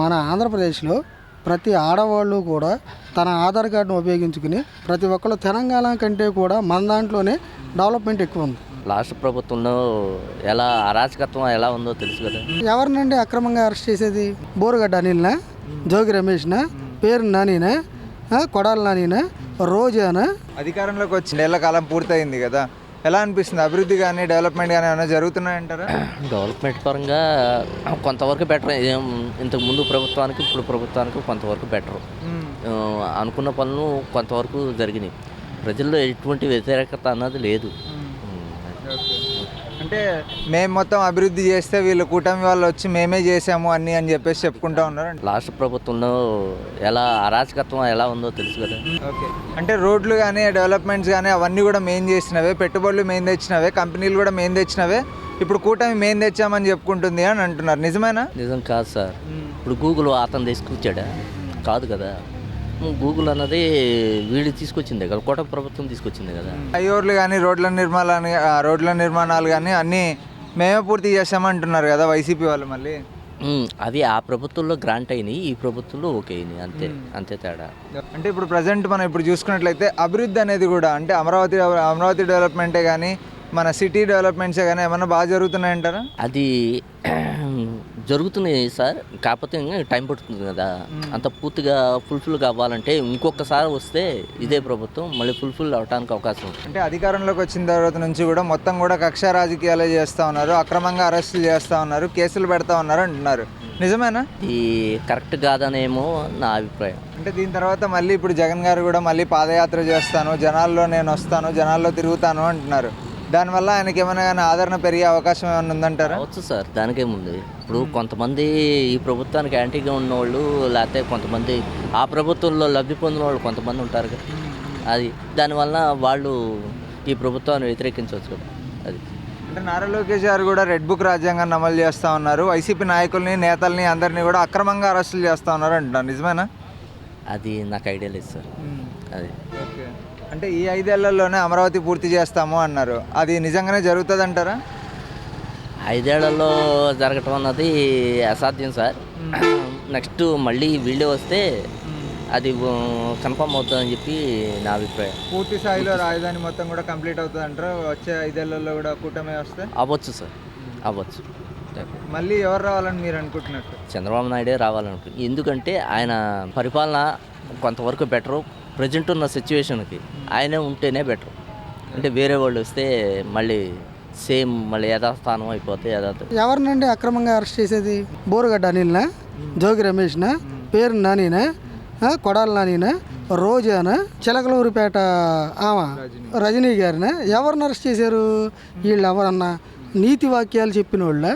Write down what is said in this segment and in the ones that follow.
మన ఆంధ్రప్రదేశ్లో ప్రతి ఆడవాళ్ళు కూడా తన ఆధార్ కార్డును ఉపయోగించుకుని ప్రతి ఒక్కళ్ళు తెలంగాణ కంటే కూడా మన దాంట్లోనే డెవలప్మెంట్ ఎక్కువ ఉంది. లాస్ట్ ప్రభుత్వంలో ఎలా అరాచకత్వం ఎలా ఉందో తెలుసు కదా. ఎవరినండి అక్రమంగా అరెస్ట్ చేసేది? బోరుగడ్డ అనిల్నా, జోగి రమేష్నా, పేరు నానినా, కొడాలి నానినా, రోజానా? అధికారంలోకి వచ్చి నెల కాలం పూర్తయింది కదా, ఎలా అనిపిస్తుంది? అభివృద్ధి కానీ డెవలప్మెంట్ కానీ ఏమైనా జరుగుతున్నాయంటారా? డెవలప్మెంట్ పరంగా కొంతవరకు బెటర్. ఇంతకు ముందు ప్రభుత్వానికి ఇప్పుడు ప్రభుత్వానికి కొంతవరకు బెటర్. అనుకున్న పనులు కొంతవరకు జరిగినాయి. ప్రజల్లో ఎటువంటి వ్యతిరేకత అన్నది లేదు. అంటే మేము మొత్తం అభివృద్ధి చేస్తే వీళ్ళు కూటమి వాళ్ళు వచ్చి మేమే చేసాము అని చెప్పేసి చెప్పుకుంటా ఉన్నారు. లాస్ట్ ప్రభుత్వంలో ఎలా అరాచకత్వం ఎలా ఉందో తెలుసు కదా. ఓకే, అంటే రోడ్లు కానీ డెవలప్మెంట్స్ కానీ అవన్నీ కూడా మేము చేసినవే, పెట్టుబడులు మేము తెచ్చినవే, కంపెనీలు కూడా మేము తెచ్చినవే, ఇప్పుడు కూటమి మేము తెచ్చామని చెప్పుకుంటుంది అని అంటున్నారు. నిజమేనా? నిజం కాదు సార్. ఇప్పుడు గూగుల్ అతను తీసుకొచ్చాడా? కాదు కదా. గూగుల్ అన్నది వీళ్ళు తీసుకొచ్చిందే కదా, కూటమి ప్రభుత్వం తీసుకొచ్చింది కదా. ఫ్లైఓవర్లు కానీ రోడ్ల నిర్మాణాలు కానీ అన్నీ మేమే పూర్తి చేసామంటున్నారు కదా వైసీపీ వాళ్ళు. మళ్ళీ అవి ఆ ప్రభుత్వంలో గ్రాంట్ అయినాయి, ఈ ప్రభుత్వంలో ఓకే అయినాయి, అంతే తేడా. అంటే ఇప్పుడు ప్రజెంట్ మనం ఇప్పుడు చూసుకున్నట్లయితే అభివృద్ధి అనేది కూడా అంటే అమరావతి డెవలప్మెంటే కానీ మన సిటీ డెవలప్మెంట్సే కానీ ఏమన్నా బాగా జరుగుతున్నాయంటారా? అది జరుగుతున్నాయి సార్, కాకపోతే ఇంకా టైం పడుతుంది కదా. అంత పూర్తిగా ఫుల్ఫిల్ కావాలంటే ఇంకొకసారి వస్తే ఇదే ప్రభుత్వం మళ్ళీ ఫుల్ఫిల్ అవడానికి అవకాశం ఉంది. అంటే అధికారంలోకి వచ్చిన తర్వాత నుంచి కూడా మొత్తం కూడా కక్ష రాజకీయాలే చేస్తూ ఉన్నారు, అక్రమంగా అరెస్టులు చేస్తూ ఉన్నారు, కేసులు పెడతా ఉన్నారు అంటున్నారు. నిజమేనా? ఈ కరెక్ట్ కాదనేమో నా అభిప్రాయం. అంటే దీని తర్వాత మళ్ళీ ఇప్పుడు జగన్ గారు కూడా మళ్ళీ పాదయాత్ర చేస్తాను, జనాల్లో నేను వస్తాను, జనాల్లో తిరుగుతాను అంటున్నారు. దానివల్ల ఆయనకి ఏమైనా కానీ ఆదరణ పెరిగే అవకాశం ఏమైనా ఉందంటారా? వచ్చు సార్, దానికేముంది. ఇప్పుడు కొంతమంది ఈ ప్రభుత్వానికి యాంటీగా ఉన్నవాళ్ళు, లేకపోతే కొంతమంది ఆ ప్రభుత్వంలో లబ్ధి పొందిన వాళ్ళు కొంతమంది ఉంటారు కదా. అది దానివల్ల వాళ్ళు ఈ ప్రభుత్వాన్ని వ్యతిరేకించవచ్చు కదా. అది అంటే నారా లోకేష్ గారు కూడా రెడ్ బుక్ రాజ్యాంగాన్ని అమలు చేస్తూ ఉన్నారు, వైసీపీ నాయకుల్ని నేతల్ని అందరినీ కూడా అక్రమంగా అరెస్టులు చేస్తూ ఉన్నారు అంటున్నారు. నిజమేనా? అది నాకు ఐడియా లేదు సార్. అది ఓకే, అంటే ఈ 5 ఏళ్లలోనే అమరావతి పూర్తి చేస్తాము అన్నారు, అది నిజంగానే జరుగుతుంది అంటారా? 5 ఏళ్లలో జరగటం అన్నది అసాధ్యం సార్. నెక్స్ట్ మళ్ళీ వీళ్ళే వస్తే అది కన్ఫర్మ్ అవుతుందని చెప్పి నా అభిప్రాయం. పూర్తి స్థాయిలో రాజధాని మొత్తం కూడా కంప్లీట్ అవుతుంది అంటారా వచ్చే 5 ఏళ్లలో కూడా కూటమి వస్తే? అవ్వచ్చు సార్, అవ్వచ్చు. మళ్ళీ ఎవరు రావాలని మీరు అనుకుంటున్నట్టు? చంద్రబాబు నాయుడే రావాలనుకుంటున్నాను. ఎందుకంటే ఆయన పరిపాలన కొంతవరకు బెటరు. ప్రజెంట్ ఉన్న సిచ్యువేషన్కి ఆయనే ఉంటేనే బెటర్. అంటే వేరే వాళ్ళు వస్తే మళ్ళీ సేమ్ మళ్ళీ యథాస్థానం అయిపోతే ఎవరినండి అక్రమంగా అరెస్ట్ చేసేది? బోరుగడ్డ అనిల్నా, జోగి రమేష్నా, పేరు నానినా, కొడాలి నానినా, రోజానా, చిలకలూరిపేట రజనీ గారినా? ఎవరిని అరెస్ట్ చేశారు? వీళ్ళు ఎవరన్నా నీతి వాక్యాలు చెప్పిన వాళ్ళ,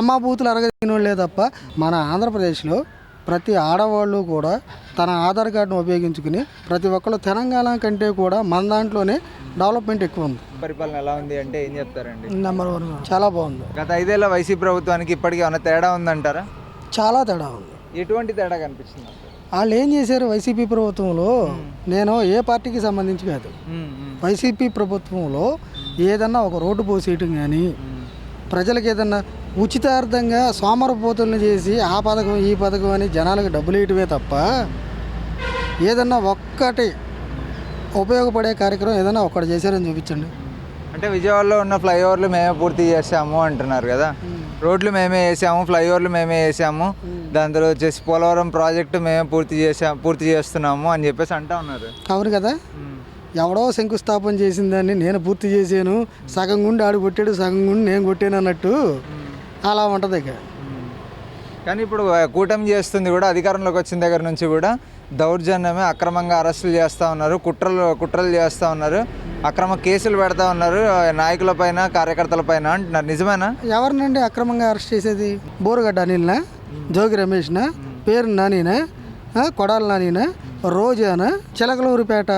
అమ్మా బూతులు అరగదిన వాళ్ళే తప్ప మన ఆంధ్రప్రదేశ్లో ప్రతి ఆడవాళ్ళు కూడా తన ఆధార్ కార్డును ఉపయోగించుకుని ప్రతి ఒక్కళ్ళు తెలంగాణ కంటే కూడా మన దాంట్లోనే డెవలప్మెంట్ ఎక్కువ ఉంది. పరిపాలన ఎలా ఉంది అంటే ఏం చెప్తారండి? నెంబర్ 1 చాలా బాగుంది. గత 5 ఏళ్ల వైసీపీ ప్రభుత్వానికి ఇప్పటికీ ఏమైనా తేడా ఉందంటారా? చాలా తేడా ఉంది. ఎటువంటి తేడా కనిపించింది? వాళ్ళు ఏం చేశారు వైసీపీ ప్రభుత్వంలో? నేను ఏ పార్టీకి సంబంధించి కాదు, వైసీపీ ప్రభుత్వంలో ఏదన్నా ఒక రోడ్డు పోసేయటం కానీ, ప్రజలకు ఏదన్నా ఉచితార్థంగా సోమరపోతులను చేసి ఆ పథకం ఈ పథకం అని జనాలకు డబ్బులు వేయటమే తప్ప ఏదన్నా ఒక్కటి ఉపయోగపడే కార్యక్రమం ఏదన్నా ఒక్కటి చేశారని చూపించండి. అంటే విజయవాడలో ఉన్న ఫ్లైఓవర్లు మేమే పూర్తి చేసాము అంటున్నారు కదా, రోడ్లు మేమే వేసాము, ఫ్లైఓవర్లు మేమే వేసాము, దాని తర్వాత వచ్చేసి పోలవరం ప్రాజెక్టు మేమే పూర్తి చేస్తున్నాము అని చెప్పేసి అంటా ఉన్నారు. అవును కదా, ఎవడో శంకుస్థాపన చేసిన దాన్ని నేను పూర్తి చేశాను, సగం గుండి ఆడు కొట్టాడు, సగం గుండి నేను కొట్టాను అన్నట్టు అలా ఉంటుంది. కానీ ఇప్పుడు కూటమి చేస్తుంది కూడా అధికారంలోకి వచ్చిన దగ్గర నుంచి కూడా దౌర్జన్యమే, అక్రమంగా అరెస్టులు చేస్తూ ఉన్నారు, కుట్రలు చేస్తూ ఉన్నారు, అక్రమ కేసులు పెడతా ఉన్నారు నాయకుల పైన, కార్యకర్తల పైన అంటున్నారు. నిజమేనా? ఎవరినండి అక్రమంగా అరెస్ట్ చేసేది? బోరుగడ్డ అనిల్నా, జోగి రమేష్నా, పేరు నానినా, కొడాలి నానినా, రోజానా, చిలకలూరిపేట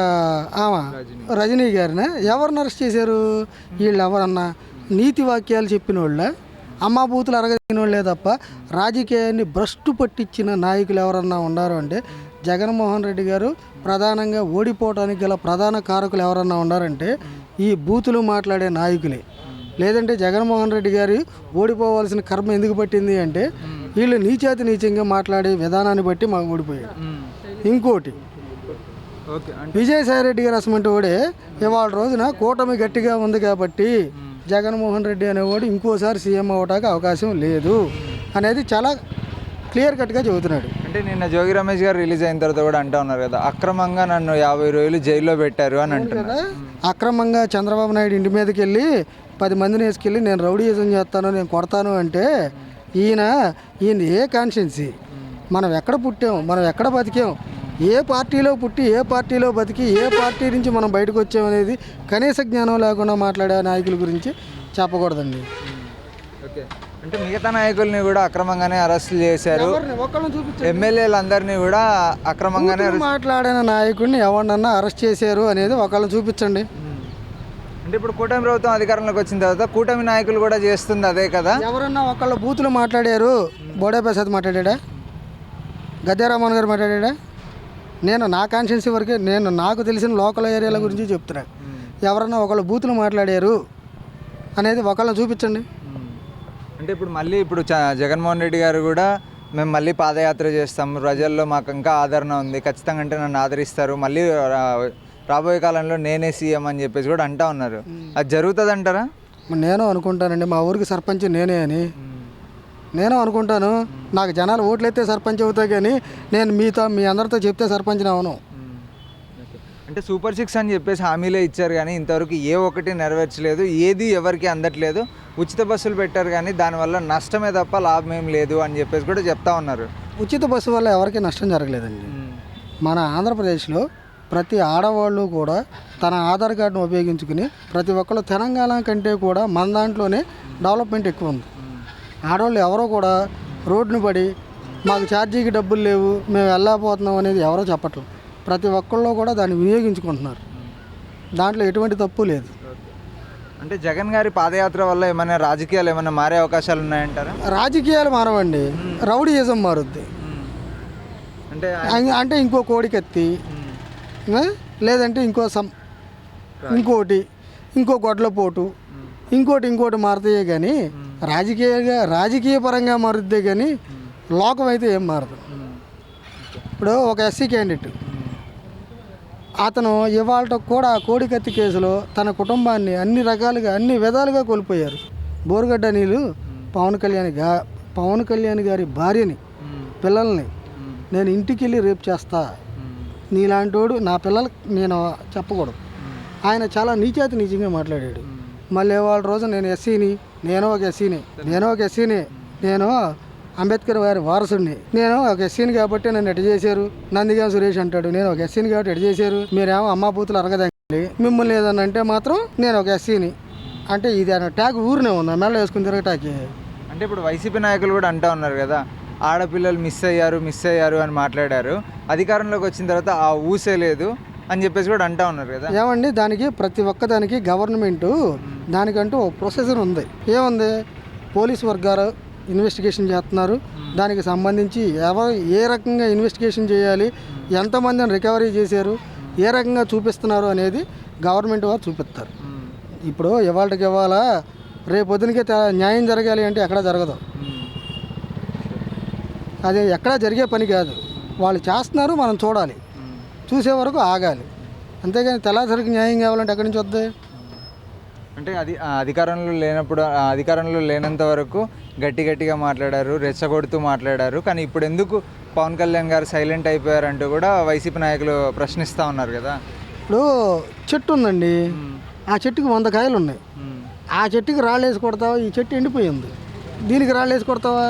రజనీ గారినా? ఎవరిని అరెస్ట్ చేశారు? వీళ్ళు ఎవరన్నా నీతి వాక్యాలు చెప్పిన వాళ్ళ, అమ్మా బూతులు అరగదిన వాళ్ళే తప్ప రాజకీయాన్ని భ్రష్టు పట్టించిన నాయకులు ఎవరన్నా ఉన్నారు అంటే జగన్మోహన్ రెడ్డి గారు ప్రధానంగా ఓడిపోవడానికి గల ప్రధాన కారకులు ఎవరన్నా ఉన్నారంటే ఈ బూతులు మాట్లాడే నాయకులే. లేదంటే జగన్మోహన్ రెడ్డి గారు ఓడిపోవాల్సిన కర్మ ఎందుకు పట్టింది అంటే వీళ్ళు నీచంగా మాట్లాడే విధానాన్ని బట్టి మాకు ఓడిపోయాడు. ఇంకోటి ఓకే. విజయసాయి రెడ్డి గారు అసమంటే వాడే ఇవాళ రోజున కూటమి గట్టిగా ఉంది కాబట్టి జగన్మోహన్ రెడ్డి అనేవాడు ఇంకోసారి సీఎం అవ్వడానికి అవకాశం లేదు అనేది చాలా క్లియర్ కట్గా చెబుతున్నాడు. అంటే నిన్న జోగి రమేష్ గారు రిలీజ్ అయిన తర్వాత కూడా అంటూ ఉన్నారు కదా, అక్రమంగా నన్ను 50 రోజులు జైల్లో పెట్టారు అని అంటున్నారు. అక్రమంగా చంద్రబాబు నాయుడు ఇంటి మీదకి వెళ్ళి 10 మందిని వేసుకెళ్ళి నేను రౌడీయిజం చేస్తాను, నేను కొడతాను అంటే ఈయన ఏ కాన్షియన్సీ, మనం ఎక్కడ పుట్టాం, మనం ఎక్కడ బతికాం, ఏ పార్టీలో పుట్టి ఏ పార్టీలో బతికి ఏ పార్టీ నుంచి మనం బయటకు వచ్చామనేది కనీస జ్ఞానం లేకుండా మాట్లాడే నాయకుల గురించి చెప్పకూడదండి. ఓకే. అంటే మిగతా నాయకుల్ని కూడా అక్రమంగానే అరెస్టులు చేశారు, ఎమ్మెల్యేలందరినీ కూడా అక్రమంగానే మాట్లాడిన నాయకుడిని ఎవరినన్నా అరెస్ట్ చేశారు అనేది ఒకళ్ళని చూపించండి. అంటే ఇప్పుడు కూటమి ప్రభుత్వం అధికారంలోకి వచ్చిన తర్వాత కూటమి నాయకులు కూడా చేస్తుంది అదే కదా. ఎవరన్నా ఒకళ్ళు బూతులు మాట్లాడారు, బోడే ప్రసాద్ మాట్లాడా, గద్దారామన్ గారు మాట్లాడా, నేను నా కాన్షియన్సీ వరకే నేను నాకు తెలిసిన లోకల్ ఏరియాల గురించి చెప్తున్నా. ఎవరన్నా ఒకళ్ళు బూతులు మాట్లాడారు అనేది ఒకళ్ళని చూపించండి. అంటే ఇప్పుడు జగన్మోహన్ రెడ్డి గారు కూడా మేము మళ్ళీ పాదయాత్ర చేస్తాం, ప్రజల్లో మాకు ఇంకా ఆదరణ ఉంది, ఖచ్చితంగా అంటే నన్ను ఆదరిస్తారు, మళ్ళీ రాబోయే కాలంలో నేనే సీఎం అని చెప్పేసి కూడా అంటా ఉన్నారు. అది జరుగుతుంది అంటారా? నేను అనుకుంటానండి మా ఊరికి సర్పంచ్ నేనే అని నేను అనుకుంటాను. నాకు జనాలు ఓట్లయితే సర్పంచ్ అవుతాయి, కానీ నేను మీ అందరితో చెప్తే సర్పంచ్ని అవను. అంటే సూపర్ 6 అని చెప్పేసి హామీలే ఇచ్చారు, కానీ ఇంతవరకు ఏ ఒక్కటి నెరవేర్చలేదు, ఏది ఎవరికి అందట్లేదు. ఉచిత బస్సులు పెట్టారు కానీ దానివల్ల నష్టమే తప్ప లాభం ఏం లేదు అని చెప్పేసి కూడా చెప్తా ఉన్నారు. ఉచిత బస్సు వల్ల ఎవరికి నష్టం జరగలేదండి. మన ఆంధ్రప్రదేశ్లో ప్రతి ఆడవాళ్ళు కూడా తన ఆధార్ కార్డును ఉపయోగించుకుని ప్రతి ఒక్కళ్ళు తెలంగాణ కంటే కూడా మన దాంట్లోనే డెవలప్మెంట్ ఎక్కువ ఉంది. ఆడవాళ్ళు ఎవరో కూడా రోడ్డును పడి మాకు ఛార్జీకి డబ్బులు లేవు మేము వెళ్ళకపోతున్నాం అనేది ఎవరో చెప్పట్లేదు. ప్రతి ఒక్కళ్ళు కూడా దాన్ని వినియోగించుకుంటున్నారు, దాంట్లో ఎటువంటి తప్పు లేదు. అంటే జగన్ గారి పాదయాత్ర వల్ల ఏమైనా రాజకీయాలు ఏమైనా మారే అవకాశాలు ఉన్నాయంటారా? రాజకీయాలు మారవండి, రౌడీయిజం మారుద్ది. అంటే ఇంకో కోడికత్తి, లేదంటే ఇంకో గొడ్లపోటు, ఇంకోటి మారుతాయే కానీ రాజకీయ పరంగా మారుద్దే కానీ లోకం అయితే ఏం మారదు. ఇప్పుడు ఒక ఎస్సీ క్యాండిడేట్ అతను ఇవాళ కూడా కోడికత్తి కేసులో తన కుటుంబాన్ని అన్ని విధాలుగా కోల్పోయారు. బోరుగడ్డ నీళ్ళు పవన్ కళ్యాణ్ గారి భార్యని, పిల్లల్ని నేను ఇంటికి వెళ్ళి రేపు చేస్తా, నీలాంటోడు నా పిల్లలకి నేను చెప్పకూడదు. ఆయన చాలా నీచంగా మాట్లాడాడు. మళ్ళీ వాళ్ళ రోజు నేను ఒక ఎస్సీని, నేను అంబేద్కర్ వారి వారసుడిని, నేను ఒక ఎస్సీని కాబట్టి నన్ను ఎటు చేశారు. నందిగాం సురేష్ అంటాడు నేను ఒక ఎస్సీని కాబట్టి ఎటు చేశారు, మీరేమో అమ్మ బూతులు అరగదండి, మిమ్మల్ని ఏదన్నా అంటే మాత్రం నేను ఒక ఎస్సీని అంటే ఇది అన్న ట్యాగ్ ఊరినే ఉందా మెల్ల వేసుకుని తిరగటాకి. అంటే ఇప్పుడు వైసీపీ నాయకులు కూడా అంటూ ఉన్నారు కదా, ఆడపిల్లలు మిస్ అయ్యారు అని మాట్లాడారు, అధికారంలోకి వచ్చిన తర్వాత ఆ ఊసే లేదు అని చెప్పేసి కూడా అంటూ ఉన్నారు కదా. ఏమండి, దానికి ప్రతి ఒక్కదానికి గవర్నమెంటు దానికంటూ ఒక ప్రొసెసర్ ఉంది. ఏముంది, పోలీసు వర్గాలు ఇన్వెస్టిగేషన్ చేస్తున్నారు, దానికి సంబంధించి ఏ రకంగా ఇన్వెస్టిగేషన్ చేయాలి, ఎంతమందిని రికవరీ చేశారు, ఏ రకంగా చూపిస్తున్నారు అనేది గవర్నమెంట్ వారు చూపిస్తారు. ఇప్పుడు ఇవాళ రేపు పొద్దునకే న్యాయం జరగాలి అంటే ఎక్కడా జరగదు, అది ఎక్కడా జరిగే పని కాదు. వాళ్ళు చేస్తున్నారు, మనం చూడాలి, చూసే వరకు ఆగాలి, అంతేగాని తెల్లాసరికి న్యాయం కావాలంటే ఎక్కడి నుంచి వద్దాయి. అంటే అధికారంలో లేనంత వరకు గట్టిగా మాట్లాడారు, రెచ్చగొడుతూ మాట్లాడారు, కానీ ఇప్పుడు ఎందుకు పవన్ కళ్యాణ్ గారు సైలెంట్ అయిపోయారంటూ కూడా వైసీపీ నాయకులు ప్రశ్నిస్తూ ఉన్నారు కదా. ఇప్పుడు చెట్టు ఉందండి, ఆ చెట్టుకి 100 కాయలు ఉన్నాయి, ఆ చెట్టుకి రాళ్ళేసి కొడతావా, ఈ చెట్టు ఎండిపోయింది దీనికి రాళ్ళేసి కొడతావా,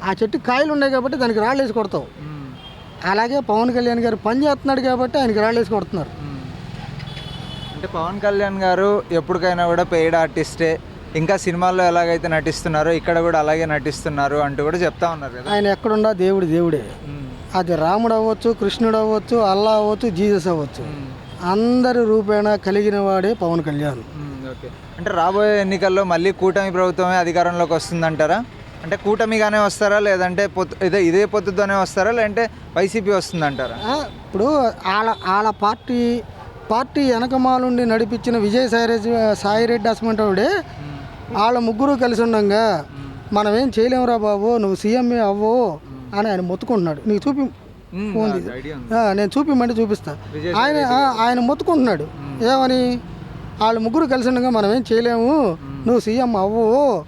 ఆ చెట్టుకి కాయలు ఉన్నాయి కాబట్టి దానికి రాళ్ళేసి కొడతావు. అలాగే పవన్ కళ్యాణ్ గారు పని చేస్తున్నాడు కాబట్టి ఆయనకి రాళ్ళేసి కొడుతున్నారు. అంటే పవన్ కళ్యాణ్ గారు ఎప్పటికైనా కూడా పెయిడ్ ఆర్టిస్టే, ఇంకా సినిమాల్లో ఎలాగైతే నటిస్తున్నారో ఇక్కడ కూడా అలాగే నటిస్తున్నారు అంటూ కూడా చెప్తా ఉన్నారు కదా. ఆయన ఎక్కడున్నా దేవుడే, అది రాముడు అవ్వచ్చు, కృష్ణుడు అవ్వచ్చు, అల్లా అవ్వచ్చు, జీసస్ అవ్వచ్చు, అందరి రూపేణ కలిగిన వాడే పవన్ కళ్యాణ్. ఓకే. అంటే రాబోయే ఎన్నికల్లో మళ్ళీ కూటమి ప్రభుత్వమే అధికారంలోకి వస్తుందంటారా? అంటే కూటమిగానే వస్తారా, లేదంటే ఇదే పొత్తుతోనే వస్తారా, లేదంటే వైసీపీ వస్తుందంటారా? ఇప్పుడు వాళ్ళ పార్టీ వెనకమాలుండి నడిపించిన విజయసాయిరెడ్డి అసమంటాడే వాళ్ళ ముగ్గురు కలిసి ఉండగా మనం ఏం చేయలేమురా బాబు, నువ్వు సీఎంఏ అవ్వు అని ఆయన మొత్తుకుంటున్నాడు. నీకు చూపి ఫోన్ తీసి. నేను చూపిమంటే చూపిస్తా. ఆయన మొత్తుకుంటున్నాడు ఏమని, వాళ్ళు ముగ్గురు కలిసి ఉండగా మనం ఏం చేయలేము, నువ్వు సీఎం అవ్వు